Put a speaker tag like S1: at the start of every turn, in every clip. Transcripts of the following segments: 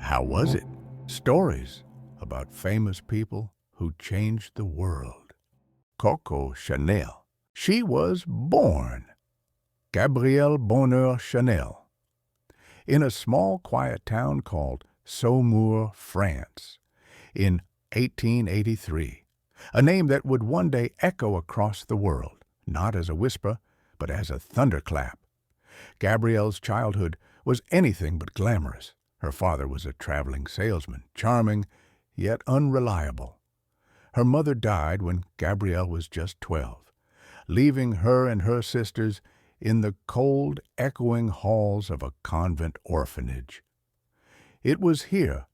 S1: How was it? Stories about famous people who changed the world. Coco Chanel. She was born Gabrielle Bonheur Chanel in a small, quiet town called Saumur, France, in 1883, a name that would one day echo across the world, not as a whisper, but as a thunderclap. Gabrielle's childhood was anything but glamorous. Her father was a traveling salesman, charming, yet unreliable. Her mother died when Gabrielle was just 12, leaving her and her sisters in the cold, echoing halls of a convent orphanage. It was here,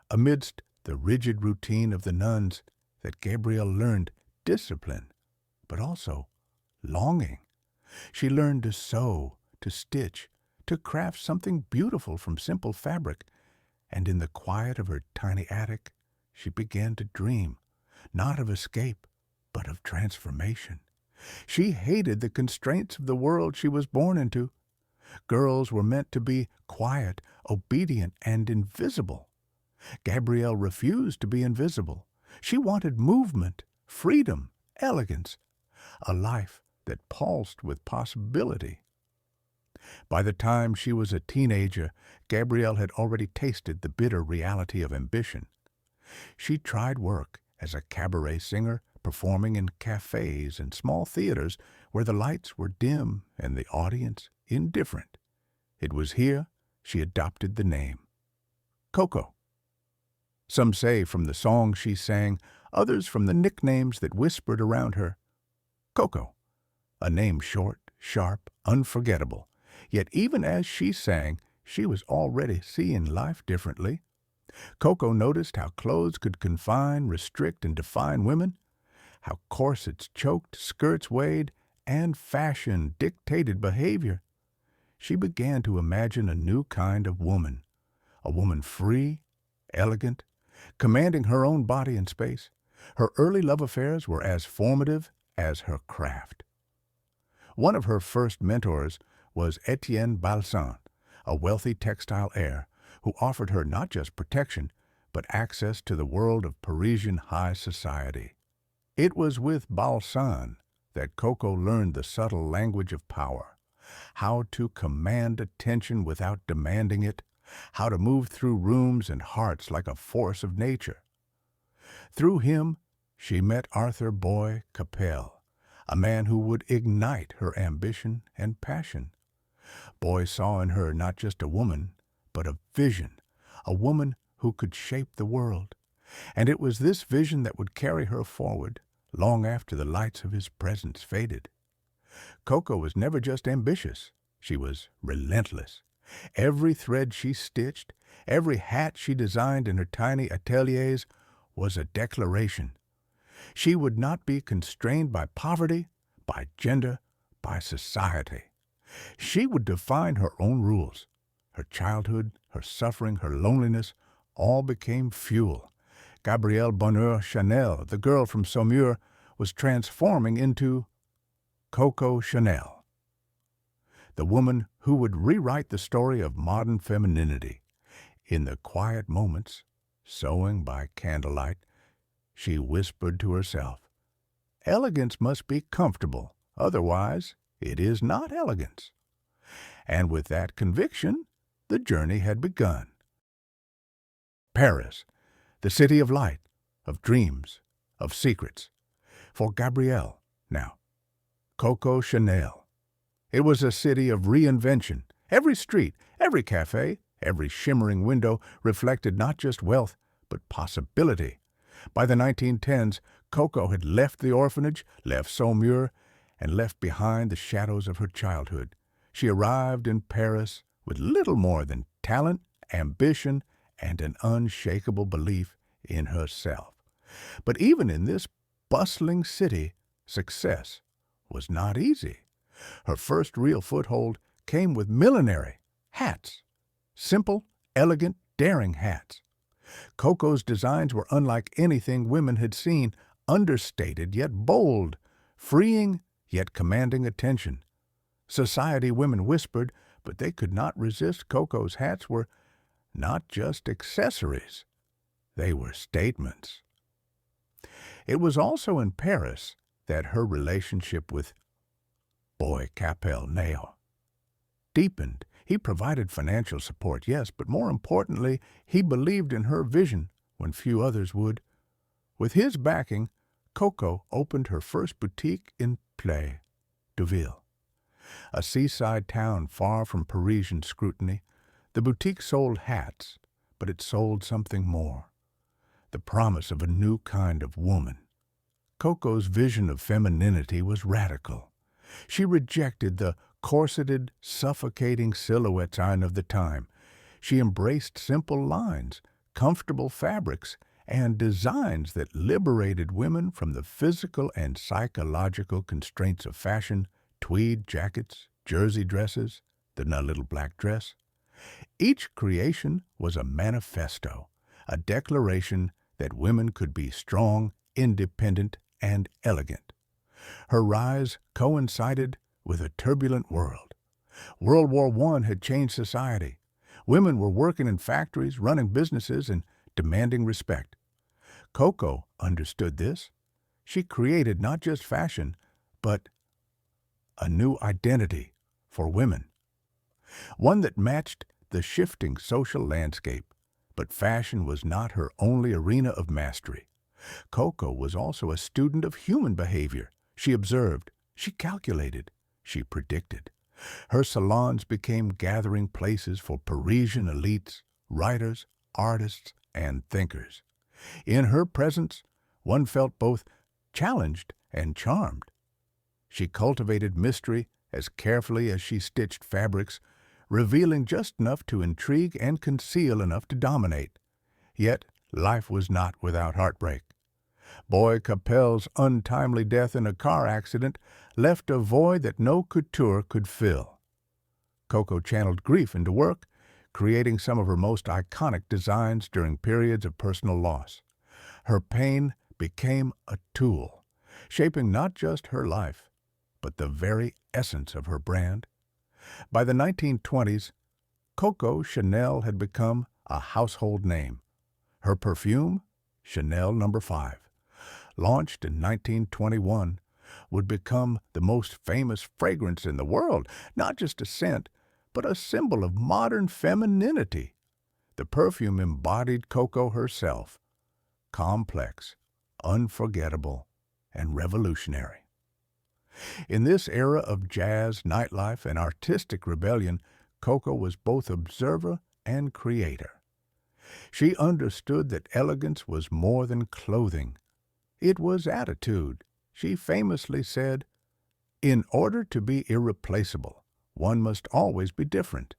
S1: amidst the rigid routine of the nuns, that Gabrielle learned discipline, but also longing. She learned to sew, to stitch, to craft something beautiful from simple fabric, and in the quiet of her tiny attic, she began to dream, not of escape, but of transformation. She hated the constraints of the world she was born into. Girls were meant to be quiet, obedient, and invisible. Gabrielle refused to be invisible. She wanted movement, freedom, elegance, a life that pulsed with possibility. By the time she was a teenager, Gabrielle had already tasted the bitter reality of ambition. She tried work as a cabaret singer, performing in cafes and small theaters where the lights were dim and the audience indifferent. It was here she adopted the name Coco. Some say from the songs she sang, others from the nicknames that whispered around her. Coco, a name short, sharp, unforgettable. Yet even as she sang, she was already seeing life differently. Coco noticed how clothes could confine, restrict, and define women, how corsets choked, skirts weighed, and fashion dictated behavior. She began to imagine a new kind of woman, a woman free, elegant, commanding her own body and space. Her early love affairs were as formative as her craft. One of her first mentors was Etienne Balsan, a wealthy textile heir who offered her not just protection, but access to the world of Parisian high society. It was with Balsan that Coco learned the subtle language of power, how to command attention without demanding it, how to move through rooms and hearts like a force of nature. Through him, she met Arthur Boy Capel, a man who would ignite her ambition and passion. Boy saw in her not just a woman, but a vision, a woman who could shape the world. And it was this vision that would carry her forward long after the lights of his presence faded. Coco was never just ambitious, she was relentless. Every thread she stitched, every hat she designed in her tiny ateliers was a declaration. She would not be constrained by poverty, by gender, by society. She would define her own rules. Her childhood, her suffering, her loneliness, all became fuel. Gabrielle Bonheur Chanel, the girl from Saumur, was transforming into Coco Chanel, the woman who would rewrite the story of modern femininity. In the quiet moments, sewing by candlelight, she whispered to herself, "Elegance must be comfortable, otherwise it is not elegance." And with that conviction, the journey had begun. Paris, the city of light, of dreams, of secrets. For Gabrielle, now, Coco Chanel. It was a city of reinvention. Every street, every cafe, every shimmering window reflected not just wealth, but possibility. By the 1910s, Coco had left the orphanage, left Saumur, and left behind the shadows of her childhood. She arrived in Paris with little more than talent, ambition, and an unshakable belief in herself. But even in this bustling city, success was not easy. Her first real foothold came with millinery, hats. Simple, elegant, daring hats. Coco's designs were unlike anything women had seen, understated yet bold, freeing yet commanding attention. Society women whispered, but they could not resist. Coco's hats were not just accessories. They were statements. It was also in Paris that her relationship with Boy Capel Neo deepened. He provided financial support, yes, but more importantly, he believed in her vision when few others would. With his backing, Coco opened her first boutique in Play de Ville, a seaside town far from Parisian scrutiny. The boutique sold hats, but it sold something more, the promise of a new kind of woman. Coco's vision of femininity was radical. She rejected the corseted, suffocating silhouette of the time. She embraced simple lines, comfortable fabrics, and designs that liberated women from the physical and psychological constraints of fashion: tweed jackets, jersey dresses, the little black dress. Each creation was a manifesto, a declaration that women could be strong, independent, and elegant. Her rise coincided with a turbulent world. World War I had changed society. Women were working in factories, running businesses, and demanding respect. Coco understood this. She created not just fashion, but a new identity for women, one that matched the shifting social landscape. But fashion was not her only arena of mastery. Coco was also a student of human behavior. She observed, she calculated, she predicted. Her salons became gathering places for Parisian elites, writers, artists, and thinkers. In her presence, one felt both challenged and charmed. She cultivated mystery as carefully as she stitched fabrics, revealing just enough to intrigue and conceal enough to dominate. Yet life was not without heartbreak. Boy Capel's untimely death in a car accident left a void that no couture could fill. Coco channeled grief into work, creating some of her most iconic designs during periods of personal loss. Her pain became a tool, shaping not just her life, but the very essence of her brand. By the 1920s, Coco Chanel had become a household name. Her perfume, Chanel No. 5, launched in 1921, would become the most famous fragrance in the world, not just a scent, but a symbol of modern femininity. The perfume embodied Coco herself, complex, unforgettable, and revolutionary. In this era of jazz, nightlife, and artistic rebellion, Coco was both observer and creator. She understood that elegance was more than clothing. It was attitude. She famously said, "In order to be irreplaceable, one must always be different."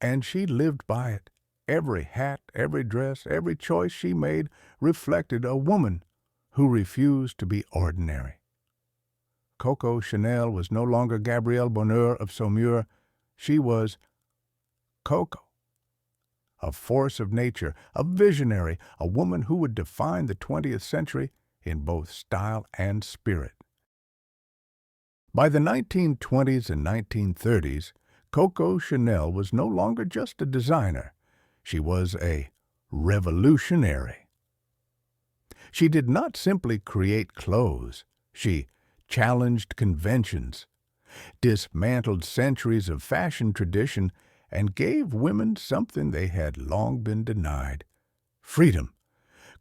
S1: And she lived by it. Every hat, every dress, every choice she made reflected a woman who refused to be ordinary. Coco Chanel was no longer Gabrielle Bonheur of Saumur. She was Coco, a force of nature, a visionary, a woman who would define the 20th century in both style and spirit. By the 1920s and 1930s, Coco Chanel was no longer just a designer. She was a revolutionary. She did not simply create clothes. She challenged conventions, dismantled centuries of fashion tradition, and gave women something they had long been denied: freedom.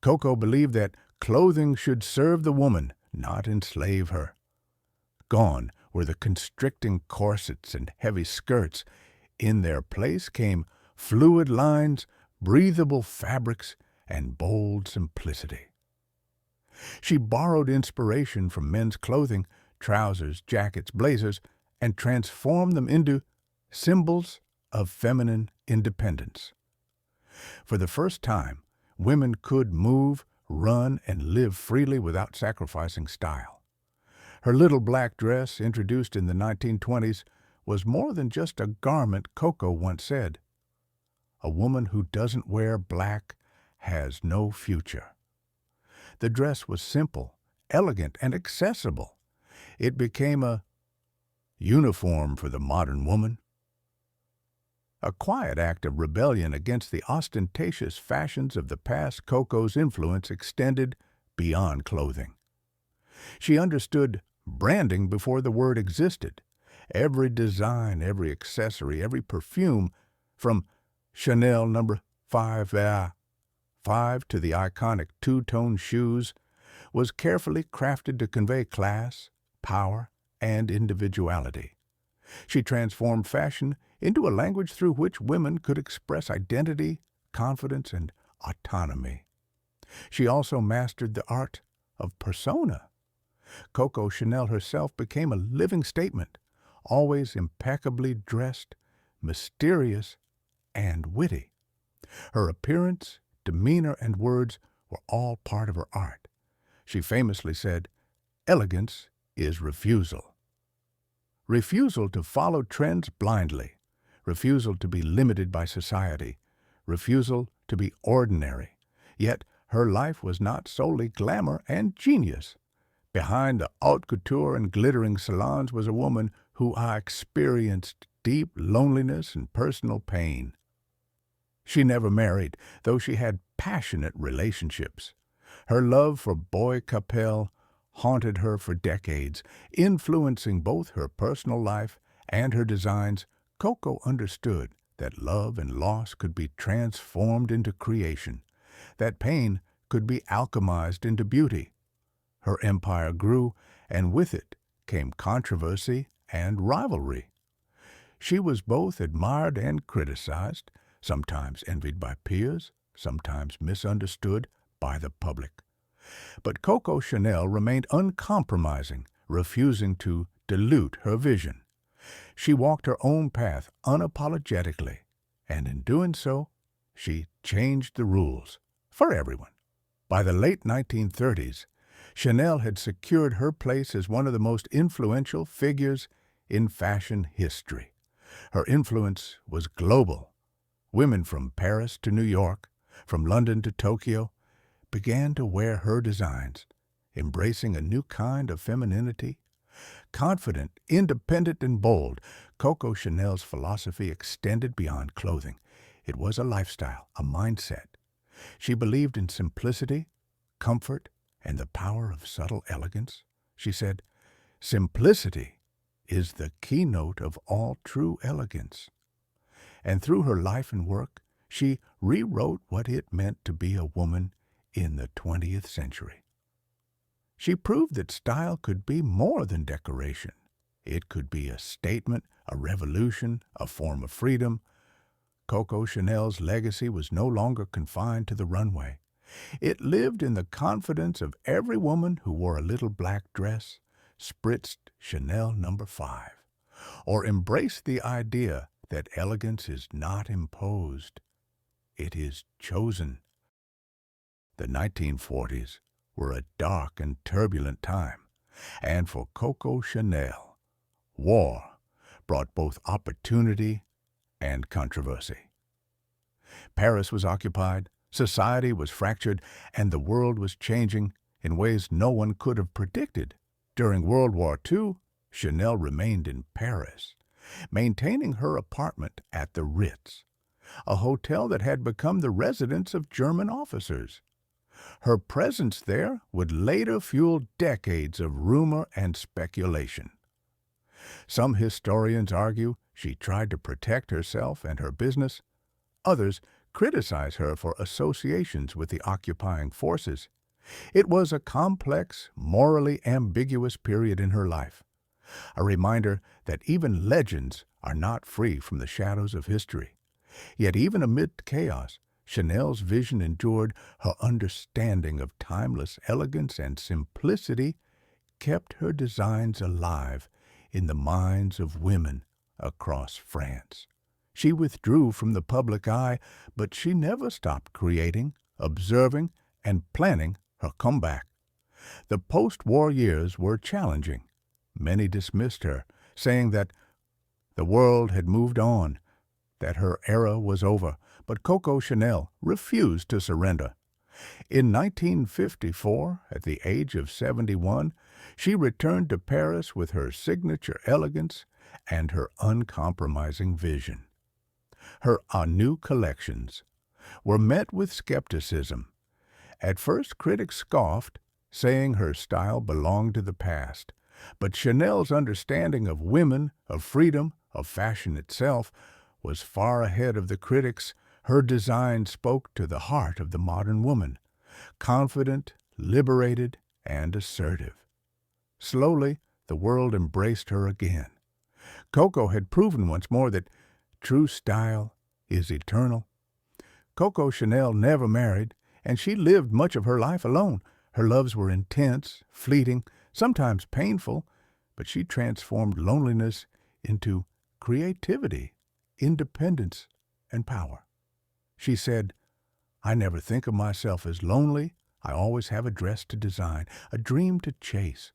S1: Coco believed that clothing should serve the woman, not enslave her. Gone were the constricting corsets and heavy skirts. In their place came fluid lines, breathable fabrics, and bold simplicity. She borrowed inspiration from men's clothing, trousers, jackets, blazers, and transformed them into symbols of feminine independence. For the first time, women could move, run, and live freely without sacrificing style. Her little black dress, introduced in the 1920s, was more than just a garment. Coco once said, "A woman who doesn't wear black has no future." The dress was simple, elegant, and accessible. It became a uniform for the modern woman. A quiet act of rebellion against the ostentatious fashions of the past, Coco's influence extended beyond clothing. She understood branding before the word existed. Every design, every accessory, every perfume, from Chanel number 5 to the iconic two-tone shoes, was carefully crafted to convey class, power, and individuality. She transformed fashion into a language through which women could express identity, confidence, and autonomy. She also mastered the art of persona. Coco Chanel herself became a living statement, always impeccably dressed, mysterious, and witty. Her appearance, demeanor, and words were all part of her art. She famously said, "Elegance is refusal." Refusal to follow trends blindly, refusal to be limited by society, refusal to be ordinary. Yet her life was not solely glamour and genius. Behind the haute couture and glittering salons was a woman who experienced deep loneliness and personal pain. She never married, though she had passionate relationships. Her love for Boy Capel haunted her for decades, influencing both her personal life and her designs. Coco understood that love and loss could be transformed into creation, that pain could be alchemized into beauty. Her empire grew, and with it came controversy and rivalry. She was both admired and criticized, sometimes envied by peers, sometimes misunderstood by the public. But Coco Chanel remained uncompromising, refusing to dilute her vision. She walked her own path unapologetically, and in doing so, she changed the rules for everyone. By the late 1930s, Chanel had secured her place as one of the most influential figures in fashion history. Her influence was global. Women from Paris to New York, from London to Tokyo, began to wear her designs, embracing a new kind of femininity. Confident, independent, and bold, Coco Chanel's philosophy extended beyond clothing. It was a lifestyle, a mindset. She believed in simplicity, comfort, and the power of subtle elegance. She said, "Simplicity is the keynote of all true elegance." And through her life and work, she rewrote what it meant to be a woman in the 20th century. She proved that style could be more than decoration. It could be a statement, a revolution, a form of freedom. Coco Chanel's legacy was no longer confined to the runway. It lived in the confidence of every woman who wore a little black dress, spritzed Chanel number 5, or embraced the idea that elegance is not imposed, it is chosen. The 1940s were a dark and turbulent time, and for Coco Chanel, war brought both opportunity and controversy. Paris was occupied, society was fractured, and the world was changing in ways no one could have predicted. During World War II, Chanel remained in Paris, maintaining her apartment at the Ritz, a hotel that had become the residence of German officers. Her presence there would later fuel decades of rumor and speculation. Some historians argue she tried to protect herself and her business. Others criticize her for associations with the occupying forces. It was a complex, morally ambiguous period in her life, a reminder that even legends are not free from the shadows of history. Yet even amid chaos, Chanel's vision endured. Her understanding of timeless elegance and simplicity kept her designs alive in the minds of women across France. She withdrew from the public eye, but she never stopped creating, observing, and planning her comeback. The post-war years were challenging. Many dismissed her, saying that the world had moved on, that her era was over, but Coco Chanel refused to surrender. In 1954, at the age of 71, she returned to Paris with her signature elegance and her uncompromising vision. Her new collections were met with skepticism. At first, critics scoffed, saying her style belonged to the past. But Chanel's understanding of women, of freedom, of fashion itself, was far ahead of the critics. Her design spoke to the heart of the modern woman, confident, liberated, and assertive. Slowly, the world embraced her again. Coco had proven once more that true style is eternal. Coco Chanel never married, and she lived much of her life alone. Her loves were intense, fleeting, sometimes painful, but she transformed loneliness into creativity, independence, and power. She said, "I never think of myself as lonely. I always have a dress to design, a dream to chase."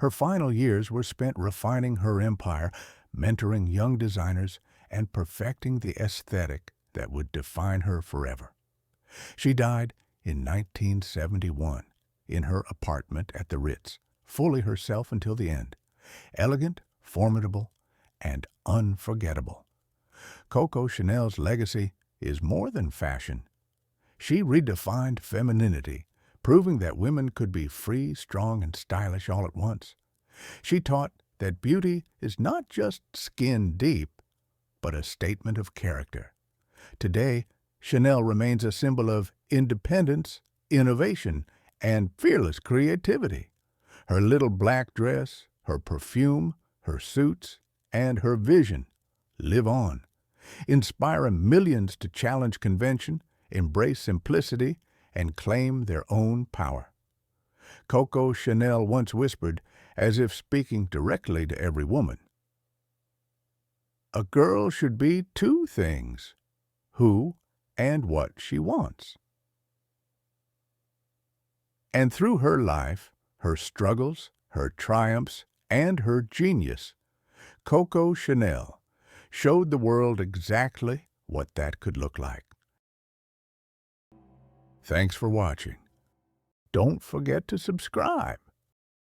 S1: Her final years were spent refining her empire, mentoring young designers, and perfecting the aesthetic that would define her forever. She died in 1971 in her apartment at the Ritz, fully herself until the end, elegant, formidable, and unforgettable. Coco Chanel's legacy is more than fashion. She redefined femininity, proving that women could be free, strong, and stylish all at once. She taught that beauty is not just skin deep, but a statement of character. Today, Chanel remains a symbol of independence, innovation, and fearless creativity. Her little black dress, her perfume, her suits, and her vision live on, inspiring millions to challenge convention, embrace simplicity, and claim their own power. Coco Chanel once whispered, as if speaking directly to every woman, "A girl should be two things, who and what she wants." And through her life, her struggles, her triumphs, and her genius, Coco Chanel showed the world exactly what that could look like. Thanks for watching. Don't forget to subscribe.